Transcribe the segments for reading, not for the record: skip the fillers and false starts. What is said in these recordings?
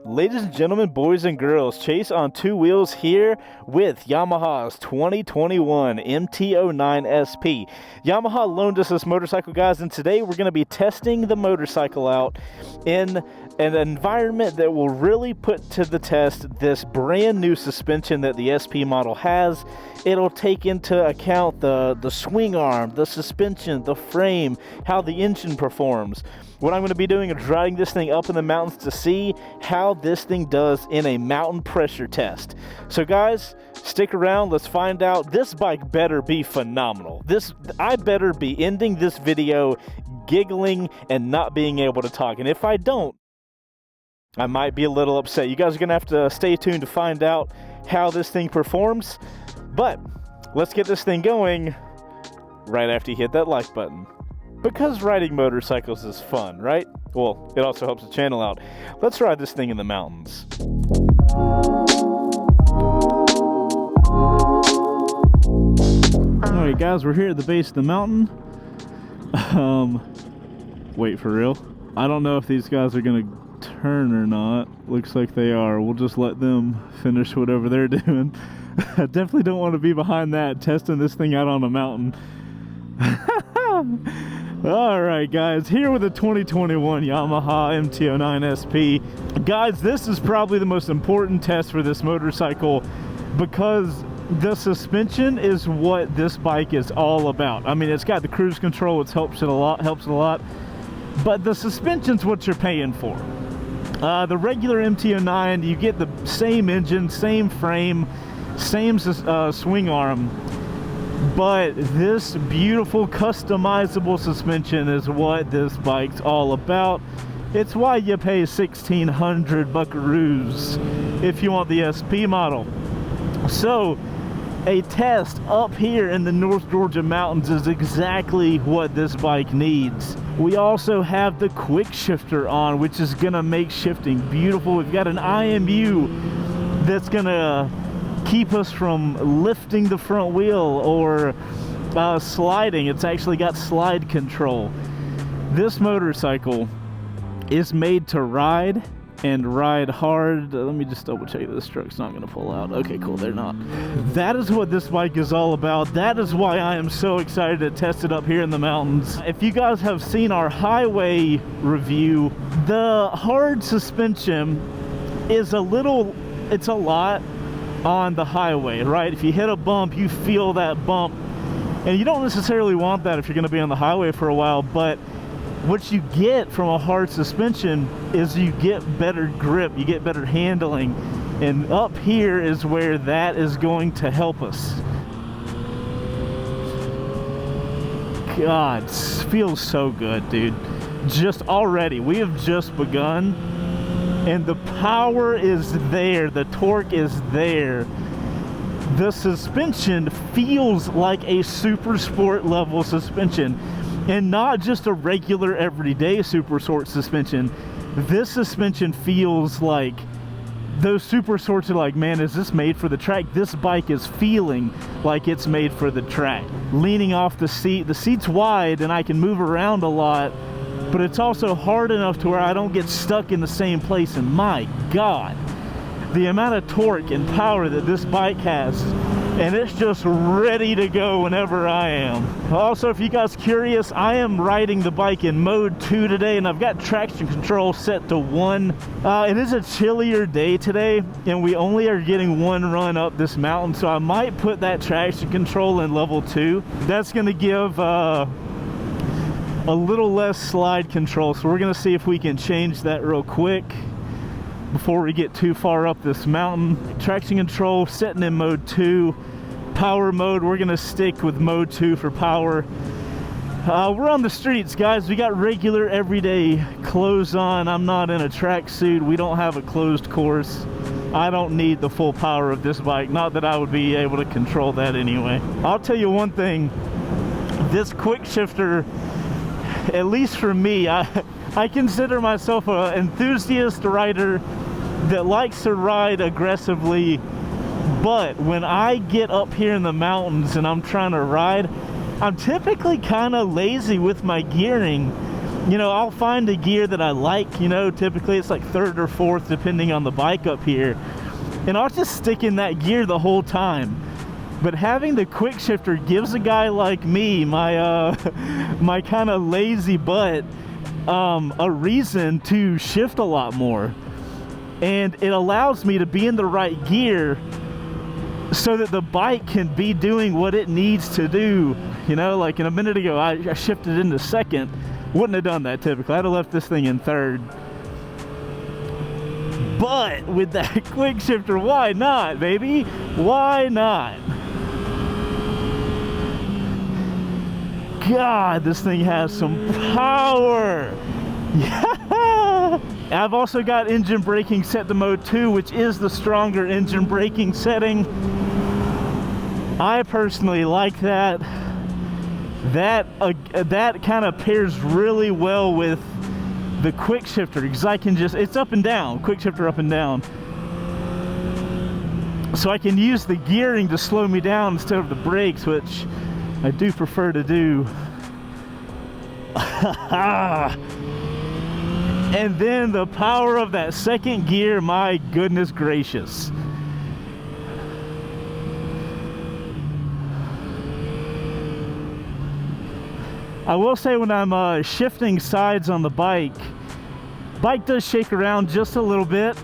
Ladies and gentlemen, boys and girls, Chase on Two Wheels here with Yamaha's 2021 MT-09 SP. Yamaha loaned us this motorcycle, guys, and today we're going to be testing the motorcycle out in an environment that will really put to the test this brand new suspension that the SP model has. It'll take into account the swing arm, the suspension, the frame, how the engine performs. What I'm going to be doing is riding this thing up in the mountains to see how this thing does in a mountain pressure test. So guys, stick around. Let's find out. This bike better be phenomenal. I better be ending this video giggling and not being able to talk. And if I don't, I might be a little upset. You guys are going to have to stay tuned to find out how this thing performs. But let's get this thing going right after you hit that like button. Because riding motorcycles is fun, right? Well, it also helps the channel out. Let's ride this thing in the mountains. Alright guys, we're here at the base of the mountain. Wait, for real? I don't know if these guys are gonna turn or not. Looks like they are. We'll just let them finish whatever they're doing. I definitely don't want to be behind that, testing this thing out on a mountain. Alright guys, here with the 2021 Yamaha MT09 SP. Guys, this is probably the most important test for this motorcycle because the suspension is what this bike is all about. I mean, it's got the cruise control, it helps it a lot, but the suspension's what you're paying for. The regular MT09, you get the same engine, same frame, same swing arm. But this beautiful customizable suspension is what this bike's all about. It's why you pay 1,600 buckaroos if you want the SP model. So a test up here in the North Georgia mountains is exactly what this bike needs. We also have the quick shifter on, which is gonna make shifting beautiful. We've got an IMU that's gonna keep us from lifting the front wheel or sliding. It's actually got slide control. This motorcycle is made to ride and ride hard. Let me just double check this truck's not going to pull out. Okay, cool, they're not. That is what this bike is all about. That is why I am so excited to test it up here in the mountains. If you guys have seen our highway review, the hard suspension is it's a lot on the highway, right? If you hit a bump, you feel that bump, and you don't necessarily want that if you're going to be on the highway for a while. But what you get from a hard suspension is you get better grip, you get better handling, and up here is where that is going to help us. God, feels so good, dude. Just already, we have just begun. And the power is there, the torque is there. The suspension feels like a super sport level suspension, and not just a regular everyday super sport suspension. This suspension feels like those super sports are like, man, is this made for the track? This bike is feeling like it's made for the track. Leaning off the seat's wide and I can move around a lot, but it's also hard enough to where I don't get stuck in the same place. And my God, the amount of torque and power that this bike has, and it's just ready to go whenever I am. Also, if you guys are curious, I am riding the bike in mode 2 today, and I've got traction control set to 1. It is a chillier day today, and we only are getting 1 run up this mountain, so I might put that traction control in level 2. That's gonna give a little less slide control, so we're gonna see if we can change that real quick before we get too far up this mountain. Traction control setting in mode 2. Power mode, we're gonna stick with mode 2 for power. We're on the streets, guys. We got regular everyday clothes on. I'm not in a tracksuit. We don't have a closed course. I don't need the full power of this bike, not that I would be able to control that anyway. I'll tell you one thing, this quick shifter, at least for me, I consider myself an enthusiast rider that likes to ride aggressively, but when I get up here in the mountains and I'm trying to ride, I'm typically kind of lazy with my gearing, You know, I'll find a gear that I like, you know, typically it's like third or fourth depending on the bike up here, and I'll just stick in that gear the whole time. But having the quick shifter gives a guy like me, my my kind of lazy butt, a reason to shift a lot more, and it allows me to be in the right gear so that the bike can be doing what it needs to do. You know, like in a minute ago I shifted into second. Wouldn't have done that typically. I'd have left this thing in third. But with that quick shifter, why not, baby? Why not? God, this thing has some power. Yeah. I've also got engine braking set to mode 2, which is the stronger engine braking setting. I personally like that. That kind of pairs really well with the quick shifter, because I can just, it's up and down, quick shifter up and down. So I can use the gearing to slow me down instead of the brakes, which I do prefer to do. And then the power of that second gear, my goodness gracious. I will say when I'm shifting sides on the bike does shake around just a little bit.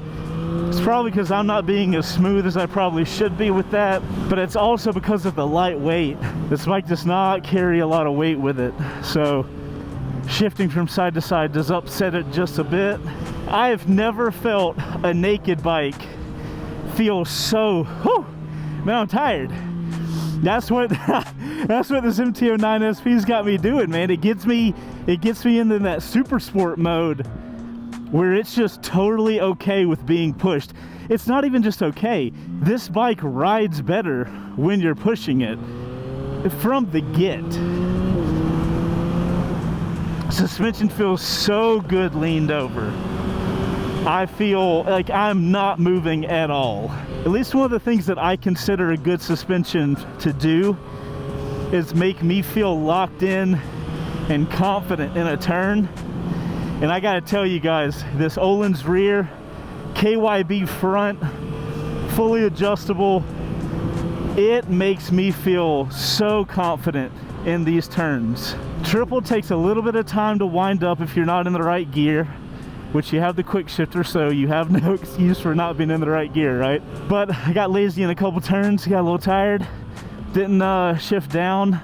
It's probably because I'm not being as smooth as I probably should be with that, but it's also because of the light weight. This bike does not carry a lot of weight with it, so shifting from side to side does upset it just a bit. I have never felt a naked bike feel so, whew, man, I'm tired. That's what that's what this MT-09 SP's got me doing, man. It gets me into that super sport mode where it's just totally okay with being pushed. It's not even just okay. This bike rides better when you're pushing it from the get. Suspension feels so good leaned over. I feel like I'm not moving at all. At least one of the things that I consider a good suspension to do is make me feel locked in and confident in a turn. And I gotta tell you guys, this Öhlins rear, KYB front, fully adjustable, it makes me feel so confident in these turns. Triple takes a little bit of time to wind up if you're not in the right gear, which you have the quick shifter, so you have no excuse for not being in the right gear, right? But I got lazy in a couple turns, got a little tired, didn't shift down,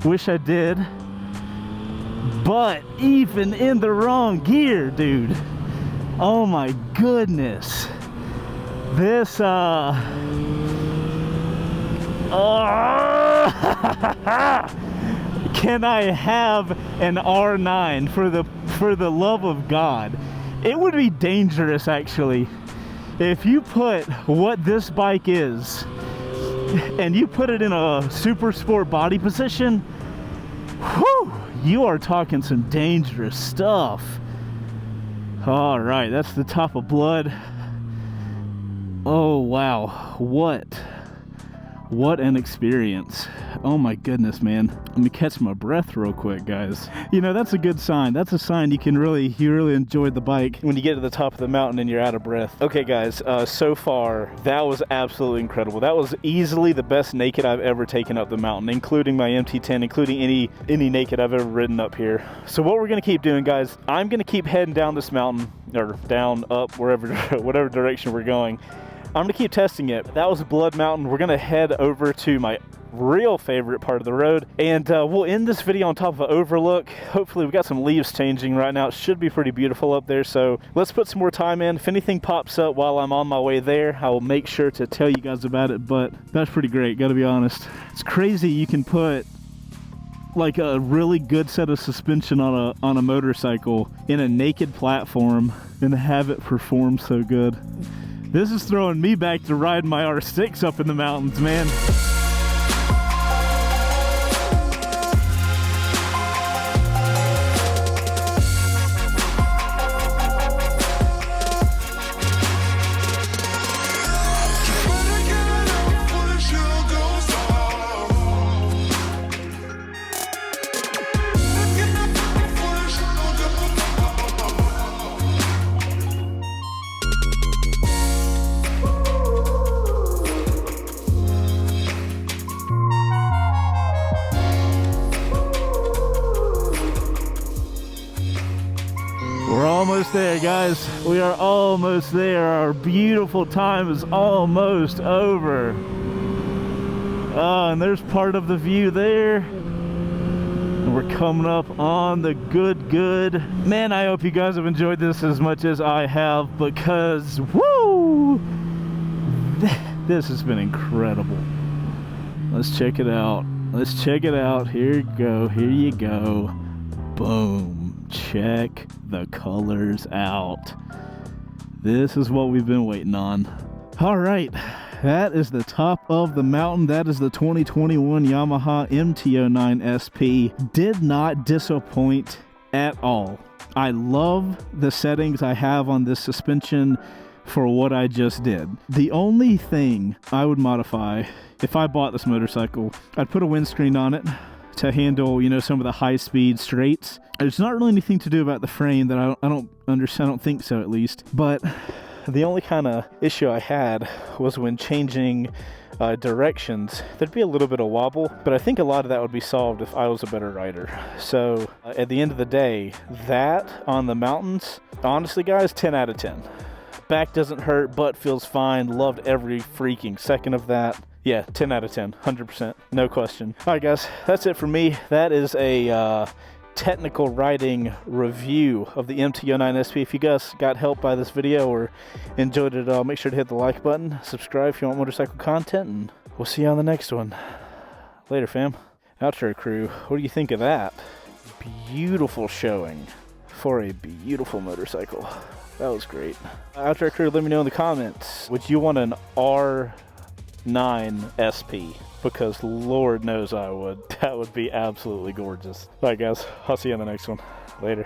wish I did. But even in the wrong gear, dude, oh my goodness, this can I have an R9 for the love of God? It would be dangerous actually if you put what this bike is and you put it in a super sport body position. Whew, you are talking some dangerous stuff. All right, that's the top of blood. Oh wow, what an experience. Oh my goodness, man. Let me catch my breath real quick, guys. You know, that's a good sign. That's a sign you really enjoyed the bike when you get to the top of the mountain and you're out of breath. Okay guys, so far that was absolutely incredible. That was easily the best naked I've ever taken up the mountain, including my MT-10, including any naked I've ever ridden up here. So what we're gonna keep doing, guys, I'm gonna keep heading down this mountain, or down, up, wherever, whatever direction we're going. I'm gonna keep testing it. That was Blood Mountain. We're gonna head over to my real favorite part of the road, and we'll end this video on top of an overlook. Hopefully we got some leaves changing right now. It should be pretty beautiful up there, so let's put some more time in. If anything pops up while I'm on my way there, I will make sure to tell you guys about it, but that's pretty great, gotta be honest. It's crazy you can put like a really good set of suspension on a motorcycle in a naked platform and have it perform so good. This is throwing me back to riding my R6 up in the mountains, man. almost there, guys. We are almost there. Our beautiful time is almost over. And there's part of the view there. And we're coming up on the good. Man, I hope you guys have enjoyed this as much as I have, because, woo! This has been incredible. Let's check it out. Let's check it out. Here you go. Here you go. Boom. Check the colors out. This is what we've been waiting on. All right. That is the top of the mountain. That is the 2021 Yamaha MT-09 SP. Did not disappoint at all. I love the settings I have on this suspension for what I just did. The only thing I would modify if I bought this motorcycle, I'd put a windscreen on it to handle, you know, some of the high-speed straights. There's not really anything to do about the frame that I don't understand. I don't think so, at least. But the only kind of issue I had was when changing directions, there'd be a little bit of wobble, but I think a lot of that would be solved if I was a better rider. So at the end of the day, that on the mountains, honestly guys, 10 out of 10. Back doesn't hurt, butt feels fine. Loved every freaking second of that. Yeah, 10 out of 10, 100%, no question. All right, guys, that's it for me. That is a technical riding review of the MT-09 SP. If you guys got help by this video or enjoyed it at all, make sure to hit the like button, subscribe if you want motorcycle content, and we'll see you on the next one. Later, fam. Outro crew, what do you think of that? Beautiful showing for a beautiful motorcycle. That was great. Outro crew, let me know in the comments, would you want an R9 SP? Because Lord knows I would. That would be absolutely gorgeous. All right, guys, I'll see you on the next one. Later.